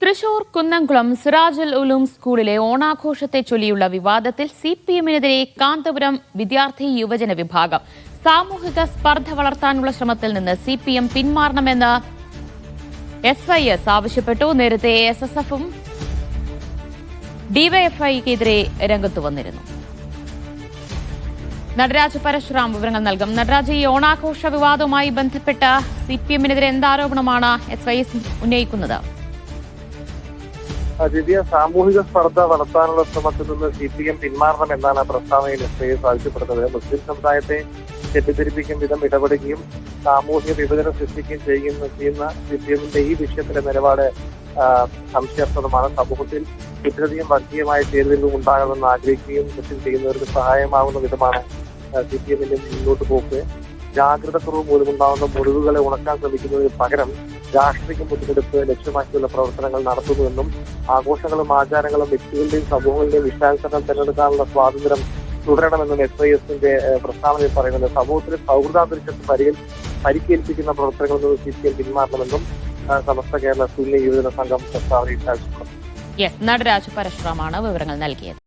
തൃശൂർ കുന്നംകുളം സിറാജുൽ ഉലൂം സ്കൂളിലെ ഓണാഘോഷത്തെ ചൊല്ലിയുള്ള വിവാദത്തിൽ സിപിഎമ്മിനെതിരെ കാന്തപുരം വിദ്യാർത്ഥി യുവജന വിഭാഗം. സാമൂഹിക സ്പർദ്ധ വളർത്താനുള്ള ശ്രമത്തിൽ നിന്ന് സിപിഎം പിന്മാറണമെന്ന് എസ്വൈഎസ് ആവശ്യപ്പെട്ടു. നേരത്തെ എസ്എസ്എഫും ഡിവൈഎഫ്ഐക്കെതിരെ രംഗത്തു വന്നിരുന്നു. നടരാജ് പരശുറാം വിവരങ്ങൾ നൽകും. നടരാജ്, ഈ ഓണാഘോഷ വിവാദവുമായി ബന്ധപ്പെട്ട സിപിഎമ്മിനെതിരെ എന്താരോപണമാണ് എസ്വൈഎസ് ഉന്നയിക്കുന്നത്? ദ്വിതീയ സാമൂഹിക സ്പർദ്ധ വളർത്താനുള്ള ശ്രമത്തിൽ നിന്ന് സിപിഎം പിന്മാറണം എന്നാണ് പ്രസ്താവനയിൽ എസ്ഐഎസ് ആവശ്യപ്പെടുന്നത്. മുസ്ലിം സമുദായത്തെ തെറ്റിദ്ധരിപ്പിക്കും വിധം ഇടപെടുകയും സാമൂഹിക വിഭജനം സൃഷ്ടിക്കുകയും ചെയ്യുന്ന സിപിഎമ്മിന്റെ ഈ വിഷയത്തിലെ നിലപാട് സംശയാസ്പദമാണ്. സമൂഹത്തിൽ ഇത്രയധികം വർഗീയമായ ചേരുവകളും ഉണ്ടാകണമെന്ന് ആഗ്രഹിക്കുകയും മറ്റും ചെയ്യുന്നവർക്ക് സഹായമാകുന്ന വിധമാണ് സിപിഎമ്മിന്റെ മുന്നോട്ട് പോക്ക്. ജാഗ്രത കുറവ് മൂലമുണ്ടാകുന്ന മുറിവുകളെ ഉണക്കാൻ ശ്രമിക്കുന്നതിന് പകരം രാഷ്ട്രീയ മുതലെടുപ്പ് ലക്ഷ്യമാക്കിയുള്ള പ്രവർത്തനങ്ങൾ നടത്തുന്നുവെന്നും ആഘോഷങ്ങളും ആചാരങ്ങളും വ്യക്തികളുടെയും സമൂഹങ്ങളുടെയും ഇഷ്ടാനുസരണം തിരഞ്ഞെടുക്കാനുള്ള സ്വാതന്ത്ര്യം തുടരണമെന്നും എസ്ഐഎസിന്റെ പ്രസ്താവനയിൽ പറയുന്നത്. സമൂഹത്തിലെ സൗഹൃദാന്തരീക്ഷത്തെ പരിക്കേൽപ്പിക്കുന്ന പ്രവർത്തനങ്ങളിൽ നിന്ന് സിപിഎം പിന്മാറണമെന്നും സമസ്ത കേരള സുന്നി യുവജന സംഘം പ്രസ്താവനയിൽ ആവശ്യപ്പെടുന്നു. നടരാജ് പരശുറാമാണ് വിവരങ്ങൾ നൽകിയത്.